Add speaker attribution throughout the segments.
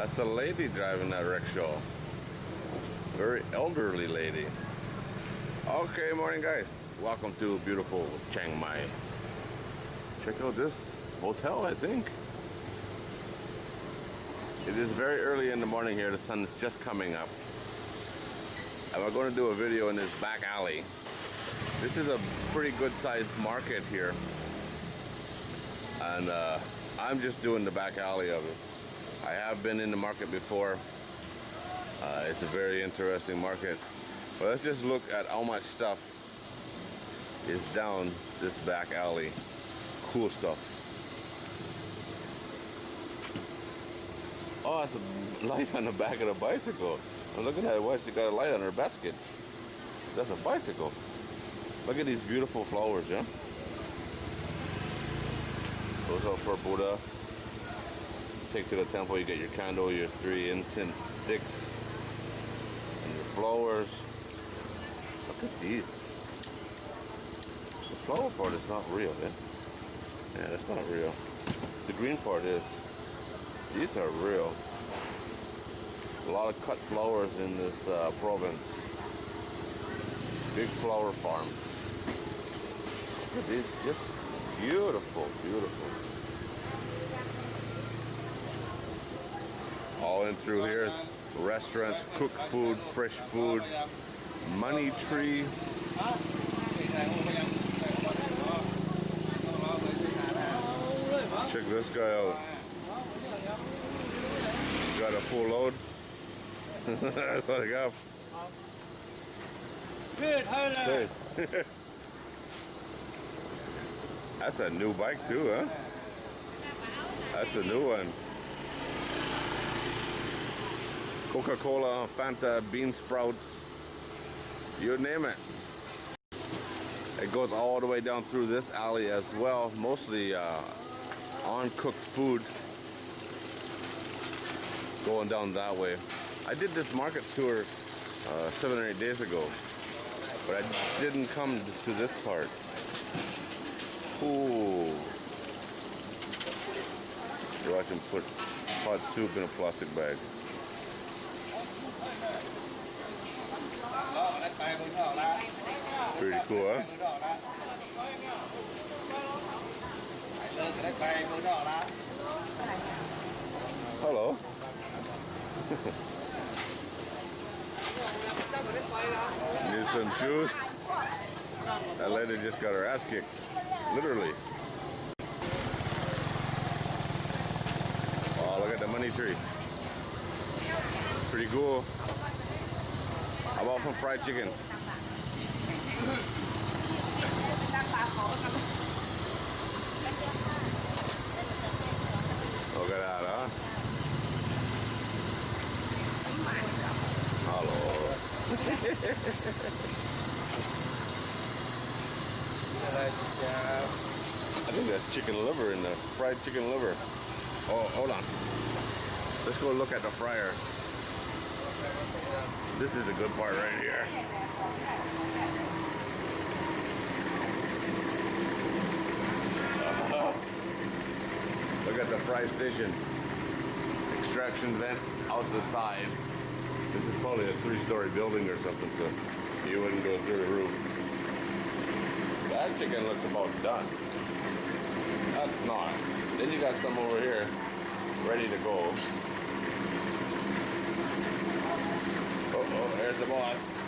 Speaker 1: That's a lady driving that rickshaw. Very elderly lady. Okay, morning guys. Welcome to beautiful Chiang Mai. Check out this hotel, I think. It is very early in the morning here. The sun is just coming up. And we're going to do a video in this back alley. This is a pretty good sized market here. And I'm just doing the back alley of it. I have been in the market before. It's a very interesting market. But let's just look at how much stuff is down this back alley. Cool stuff. Oh, that's a light on the back of the bicycle. And look at that watch, she got a light on her basket. That's a bicycle. Look at these beautiful flowers, yeah? Those are for Buddha. Take to the temple, you get your candle, your 3 incense sticks, and your flowers. Look at these. The flower part is not real, eh? Yeah, that's not real. The green part is. These are real. A lot of cut flowers in this province. Big flower farms. Look at these, just beautiful, beautiful. All in through here is restaurants, cooked food, fresh food, money tree. Check this guy out. Got a full load. That's what I got. Hey. That's a new bike too, huh? That's a new one. Coca-Cola, Fanta, bean sprouts, you name it. It goes all the way down through this alley as well, mostly uncooked food going down that way. I did this market tour 7 or 8 days ago, but I didn't come to this part. Ooh. Watch him put hot soup in a plastic bag. Pretty cool, huh? Hello. Need some shoes? That lady just got her ass kicked. Literally. Oh, look at the money tree. Pretty cool. How about some fried chicken? Look at that, huh? Hello. I think that's chicken liver in the fried chicken liver. Oh, hold on. Let's go look at the fryer. This is the good part right here. Look at the fry station. Extraction vent out the side. This is probably a 3-story building or something, so you wouldn't go through the roof. That chicken looks about done. That's not. Then you got some over here ready to go. Oh, there's the boss.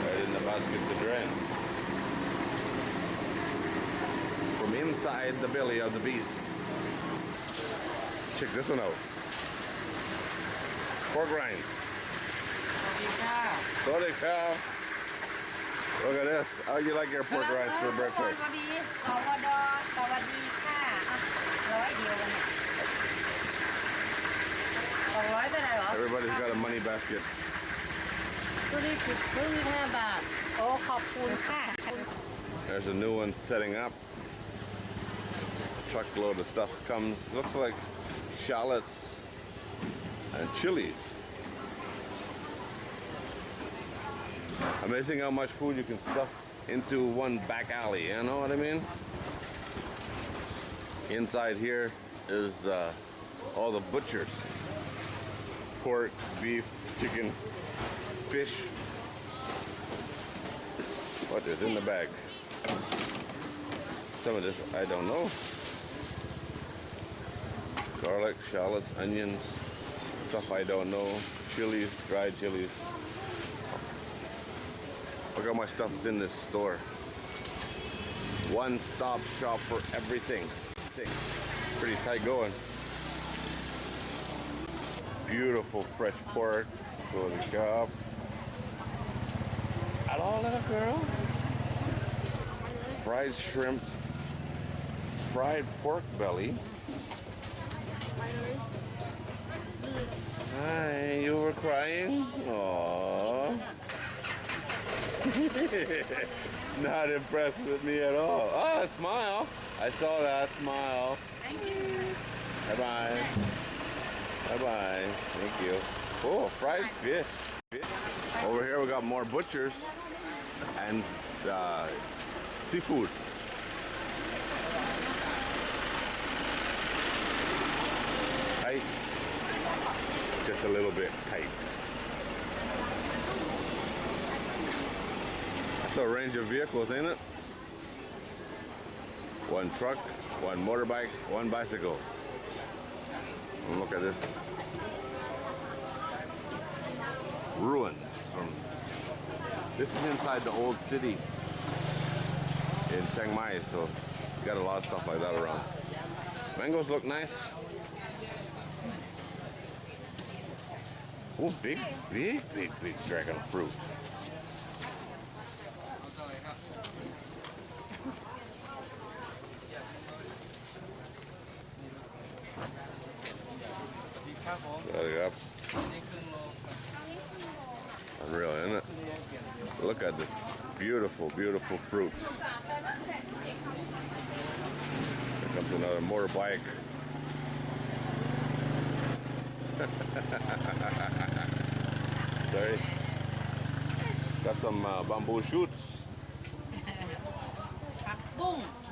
Speaker 1: Right in the basket to drain. From inside the belly of the beast. Check this one out. Pork rinds. Sorry, cow. Look at this. How you like your pork rinds for breakfast? Everybody's got a money basket. There's a new one setting up. Truckload of stuff comes. Looks like shallots and chilies. Amazing how much food you can stuff into one back alley, you know what I mean? Inside here is all the butchers. Pork, beef, chicken, fish. What is in the bag? Some of this I don't know. Garlic, shallots, onions, stuff I don't know. Chilies, dried chilies. Look how much stuff is in this store. One-stop shop for everything. Pretty tight going. Beautiful fresh pork. Go to the shop. Hello, little girl. Fried shrimp. Fried pork belly. Hi, you were crying? Aww. Not impressed with me at all. Oh, smile. I saw that smile.
Speaker 2: Thank you.
Speaker 1: Bye-bye. Bye-bye. Thank you. Oh, fried fish. Over here we got more butchers and seafood. Tight. Just a little bit tight. That's a range of vehicles, ain't it? One truck, one motorbike, one bicycle. And look at this. Ruins from. This is inside the old city in Chiang Mai, so got a lot of stuff like that around. Mangoes look nice. Oh, big dragon fruit. Unreal, isn't it? Look at this beautiful, beautiful fruit. Here comes another motorbike. Sorry. Got some bamboo shoots.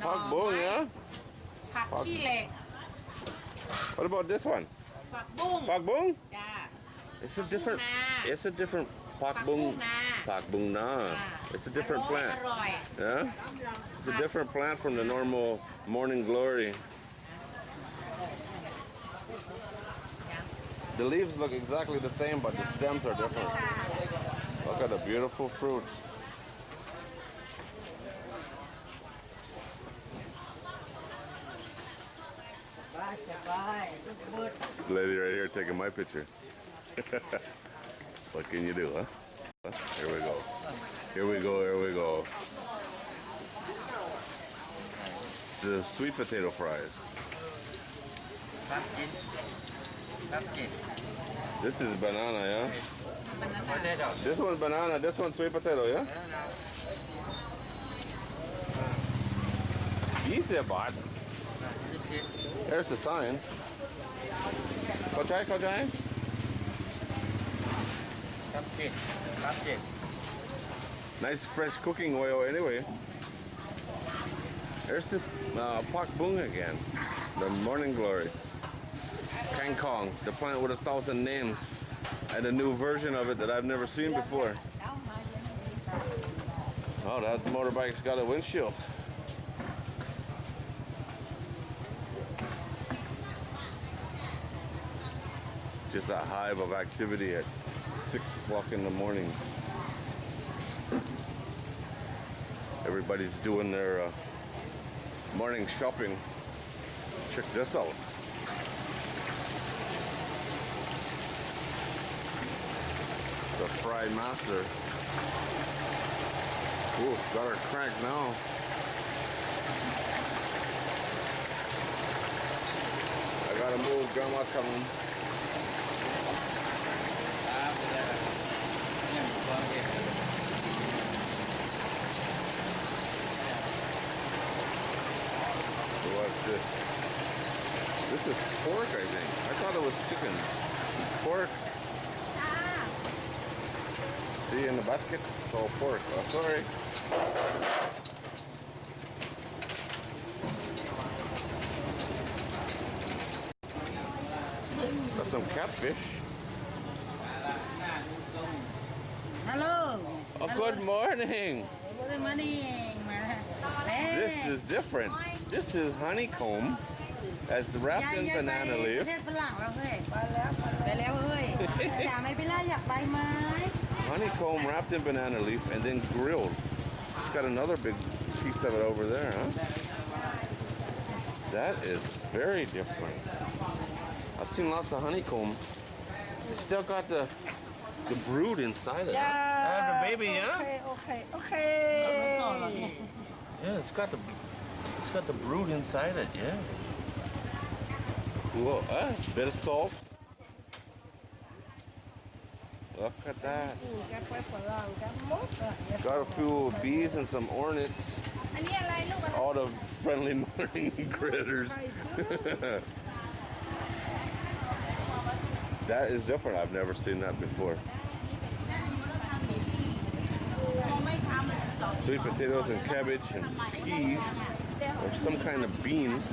Speaker 1: Pak bung, yeah? What about this one? Pak bung?
Speaker 2: Yeah.
Speaker 1: It's a different. It's a different pak bung. Pak bung na. It's a different plant. Yeah. It's a different plant from the normal morning glory. The leaves look exactly the same, but the stems are different. Look at the beautiful fruit. Lady right here taking my picture. What can you do, huh? Here we go. Here we go, here we go. It's the sweet potato fries. This is banana, yeah? This one's banana, this one's sweet potato, yeah? 20 baht. There's the sign. เข้าใจ Nice fresh cooking oil anyway. There's this pak bung again. The morning glory. Kang Kong, the plant with 1,000 names. And a new version of it that I've never seen before. Oh, that motorbike's got a windshield. Just a hive of activity at 6 o'clock in the morning. Everybody's doing their morning shopping. Check this out. The fried master. Ooh, got her cranked now. I gotta move, grandma's coming. What's this? This is pork, I think. I thought it was chicken. Pork. See in the basket? It's all pork. Oh, sorry. Got some catfish.
Speaker 2: Hello.
Speaker 1: Oh, good morning.
Speaker 2: Good morning.
Speaker 1: This is different. This is honeycomb that's wrapped in banana
Speaker 2: ประ
Speaker 1: leaf.
Speaker 2: เทศฝรั่งแล้วเฮ้ยไปแล้วเฮ้ยจ๋าไม่เป็นไรอยากไปไหม
Speaker 1: Honeycomb wrapped in banana leaf and then grilled. It's got another big piece of it over there, huh? That is very different. I've seen lots of honeycomb. It's still got the brood inside it. Huh? I have the baby, yeah?
Speaker 2: Okay.
Speaker 1: Yeah, it's got the brood inside it, yeah. Cool. Bit of salt. Look at that. Got a few bees and some hornets. All the friendly morning critters. That is different. I've never seen that before. Sweet potatoes and cabbage and peas or some kind of bean.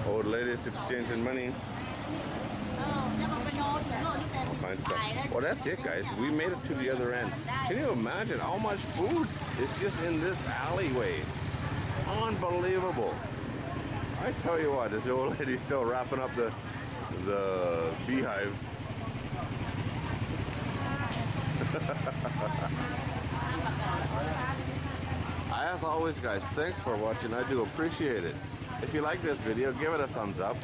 Speaker 1: Old ladies exchanging money. Find stuff. Well, that's it, guys. We made it to the other end. Can you imagine how much food is just in this alleyway? Unbelievable. I tell you what, this old lady's still wrapping up the beehive. As always, guys, thanks for watching. I do appreciate it. If you like this video, give it a thumbs up.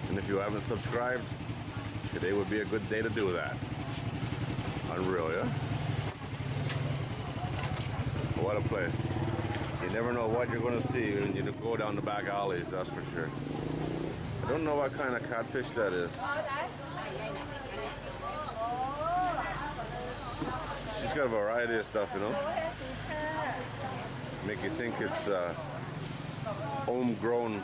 Speaker 1: And if you haven't subscribed, today would be a good day to do that. Unreal, yeah? What a place. You never know what you're going to see when you go down the back alleys, that's for sure. I don't know what kind of catfish that is. She's got a variety of stuff, you know? Make you think it's homegrown.